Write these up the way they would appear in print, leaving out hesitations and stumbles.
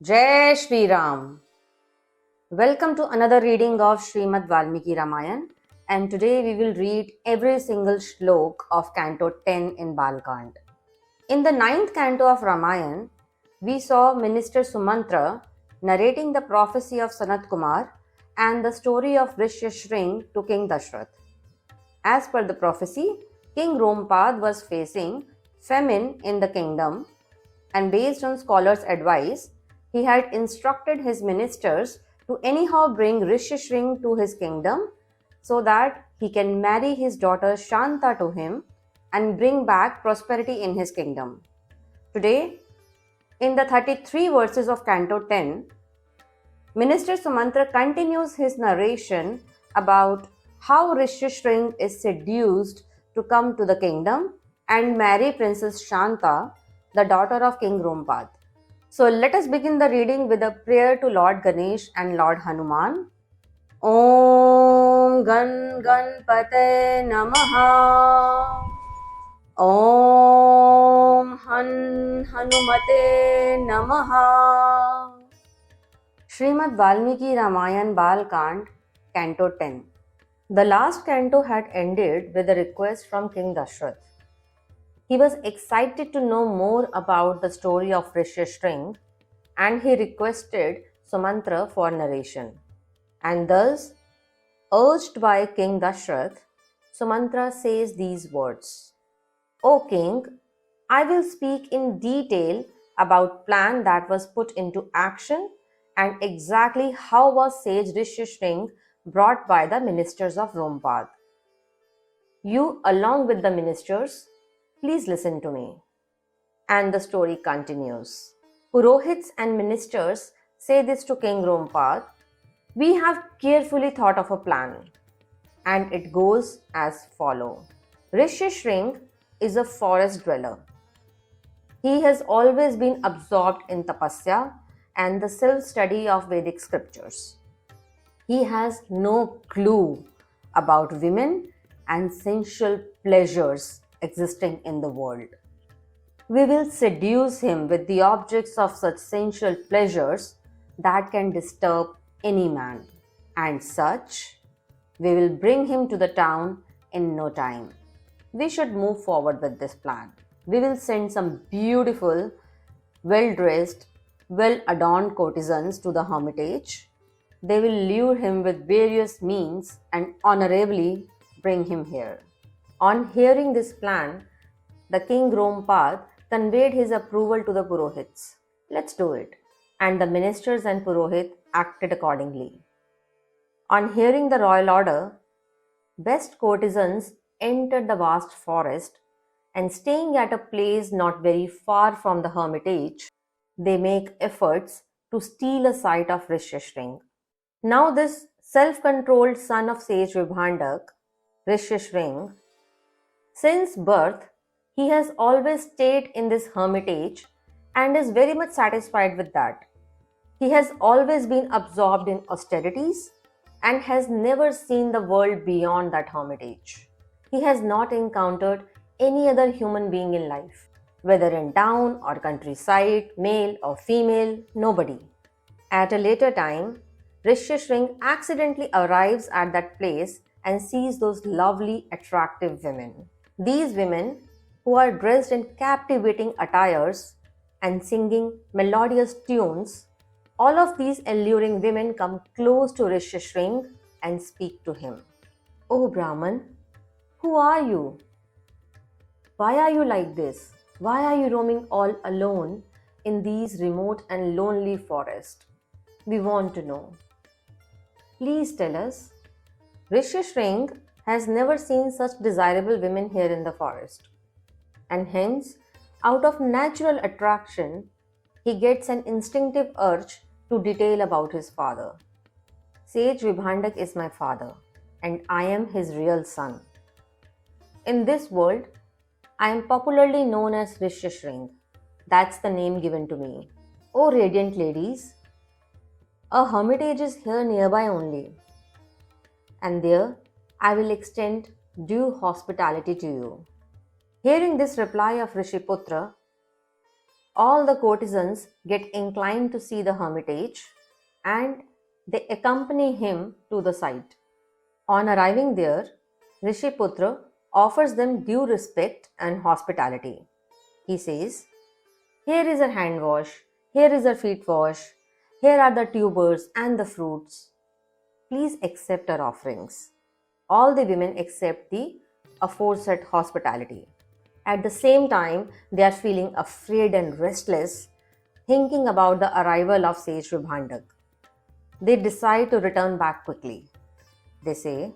Jai Shri Ram. Welcome to another reading of Srimad Valmiki Ramayan, and today we will read every single shlok of Canto 10 in Balkand. In the ninth canto of Ramayan, we saw Minister Sumantra narrating the prophecy of Sanat Kumar and the story of Rishyashring to King Dashrath. As per the prophecy, King Rompad was facing famine in the kingdom, and based on scholars' advice, he had instructed his ministers to anyhow bring Rishyashring to his kingdom so that he can marry his daughter Shanta to him and bring back prosperity in his kingdom. Today, in the 33 verses of Canto 10, Minister Sumantra continues his narration about how Rishyashring is seduced to come to the kingdom and marry Princess Shanta, the daughter of King Rompad. So let us begin the reading with a prayer to Lord Ganesh and Lord Hanuman. Om Gan Ganpate Namaha. Om Hanumate Namaha. Srimad Valmiki Ramayan Balkand, Canto 10. The last canto had ended with a request from King Dashrath. He was excited to know more about the story of Rishyashring and he requested Sumantra for narration. And thus, urged by King Dashrath, Sumantra says these words. O King, I will speak in detail about plan that was put into action and exactly how was sage Rishyashring brought by the ministers of Rompad. You, along with the ministers, please listen to me. And the story continues. Purohits and ministers say this to King Rompad. We have carefully thought of a plan, and it goes as follows. Rishyashring is a forest dweller. He has always been absorbed in tapasya and the self-study of Vedic scriptures. He has no clue about women and sensual pleasures existing in the world. We will seduce him with the objects of such sensual pleasures that can disturb any man, and such we will bring him to the town in no time. We should move forward with this plan. We will send some beautiful, well-dressed, well-adorned courtesans to the hermitage. They will lure him with various means and honorably bring him here. On hearing this plan, the King Rompad conveyed his approval to the Purohits. Let's do it. And the ministers and Purohit acted accordingly. On hearing the royal order, best courtesans entered the vast forest and staying at a place not very far from the hermitage, they make efforts to steal a sight of Rishyashring. Now this self-controlled son of sage Vibhandak, Rishyashring, since birth, he has always stayed in this hermitage and is very much satisfied with that. He has always been absorbed in austerities and has never seen the world beyond that hermitage. He has not encountered any other human being in life, whether in town or countryside, male or female, nobody. At a later time, Rishyashring accidentally arrives at that place and sees those lovely, attractive women. These women, who are dressed in captivating attires and singing melodious tunes, all of these alluring women come close to Rishyashring and speak to him. O Brahman, who are you? Why are you like this? Why are you roaming all alone in these remote and lonely forests? We want to know. Please tell us. Rishyashring has never seen such desirable women here in the forest, and hence, out of natural attraction, he gets an instinctive urge to detail about his father. Sage Vibhandak is my father, and I am his real son. In this world, I am popularly known as Rishyashring. That's the name given to me. O radiant ladies, a hermitage is here nearby only, and there I will extend due hospitality to you. Hearing this reply of Rishiputra, all the courtesans get inclined to see the hermitage and they accompany him to the site. On arriving there, Rishiputra offers them due respect and hospitality. He says, "Here is a hand wash, here is a feet wash, here are the tubers and the fruits. Please accept our offerings." All the women accept the aforesaid hospitality. At the same time, they are feeling afraid and restless, thinking about the arrival of sage Vibhandak. They decide to return back quickly. They say,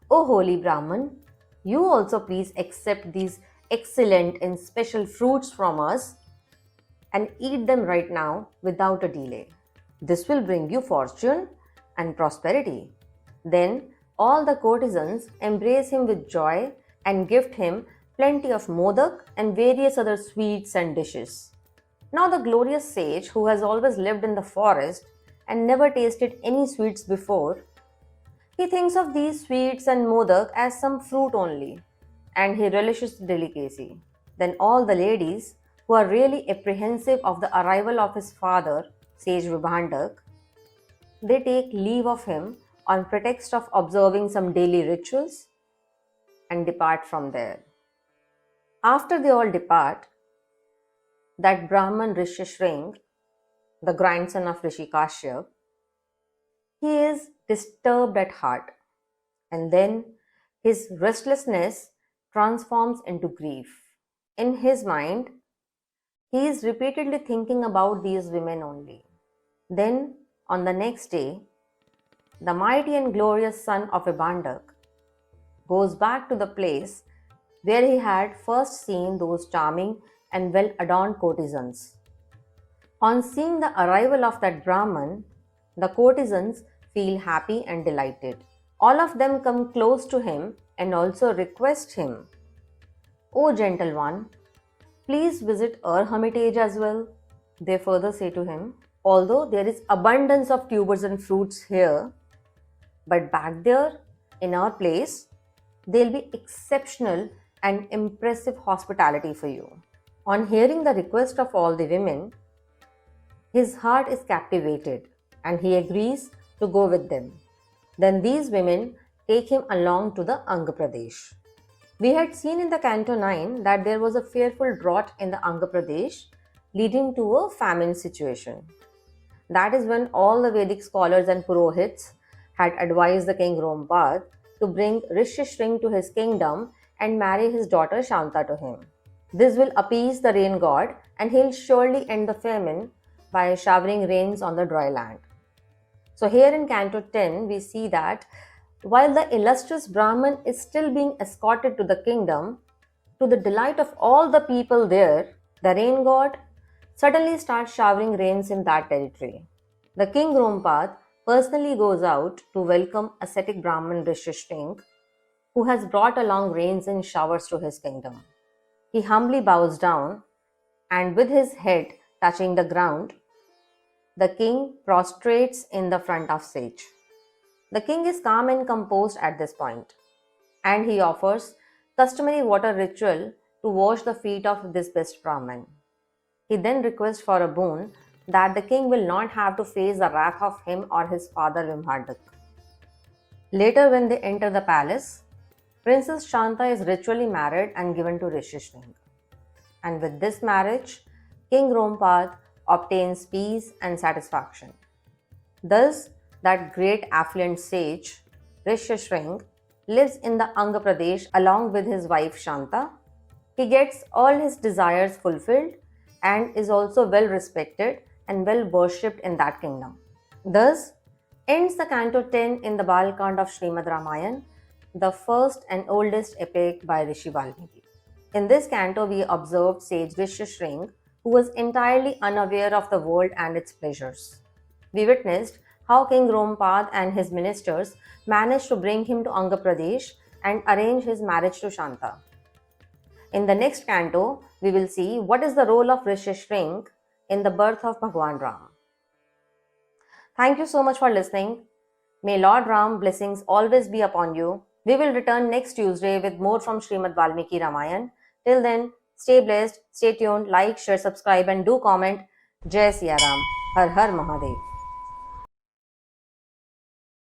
"O holy Brahman, you also please accept these excellent and special fruits from us and eat them right now without a delay. This will bring you fortune and prosperity." Then all the courtesans embrace him with joy and gift him plenty of modak and various other sweets and dishes. Now the glorious sage, who has always lived in the forest and never tasted any sweets before, he thinks of these sweets and modak as some fruit only, and he relishes the delicacy. Then all the ladies, who are really apprehensive of the arrival of his father, sage Vibhandak, they take leave of him on pretext of observing some daily rituals and depart from there. After they all depart, that Brahman Rishishring, the grandson of Rishi Kashyap, he is disturbed at heart, and then his restlessness transforms into grief. In his mind, he is repeatedly thinking about these women only. Then, on the next day, the mighty and glorious son of Vibhandak goes back to the place where he had first seen those charming and well adorned courtesans. On seeing the arrival of that Brahman, the courtesans feel happy and delighted. All of them come close to him and also request him, "O gentle one, please visit our hermitage as well." They further say to him, "Although there is abundance of tubers and fruits here, but back there in our place, there will be exceptional and impressive hospitality for you." On hearing the request of all the women, his heart is captivated and he agrees to go with them. Then these women take him along to the Anga Pradesh. We had seen in the Canto 9 that there was a fearful drought in the Anga Pradesh, leading to a famine situation. That is when all the Vedic scholars and Purohits had advised the king Rompad to bring Rishishring to his kingdom and marry his daughter Shanta to him. This will appease the rain god and he'll surely end the famine by showering rains on the dry land. So here in Canto 10, we see that while the illustrious Brahman is still being escorted to the kingdom, to the delight of all the people there, the rain god suddenly starts showering rains in that territory. The king Rompad personally goes out to welcome ascetic Brahman Rishishring, who has brought along rains and showers to his kingdom. He humbly bows down and with his head touching the ground, the king prostrates in the front of sage. The king is calm and composed at this point, and he offers customary water ritual to wash the feet of this best Brahman. He then requests for a boon that the king will not have to face the wrath of him or his father Vibhandak. Later, when they enter the palace, Princess Shanta is ritually married and given to Rishishring. And with this marriage, King Rompad obtains peace and satisfaction. Thus, that great affluent sage, Rishishring, lives in the Anga Pradesh along with his wife Shanta. He gets all his desires fulfilled and is also well respected and well worshipped in that kingdom. Thus, ends the Canto 10 in the Balkand of Srimad Ramayana, the first and oldest epic by Rishi Valmiki. In this canto, we observed sage Rishishring, who was entirely unaware of the world and its pleasures. We witnessed how King Rompad and his ministers managed to bring him to Anga Pradesh and arrange his marriage to Shanta. In the next canto, we will see what is the role of Rishishring in the birth of Bhagwan Ram. Thank you so much for listening. May Lord Ram blessings always be upon you. We will return next Tuesday with more from Srimad Valmiki Ramayana. Till then, Stay blessed, stay tuned, like, share, subscribe, and do comment. Jai Siya Ram. Har Har Mahadev.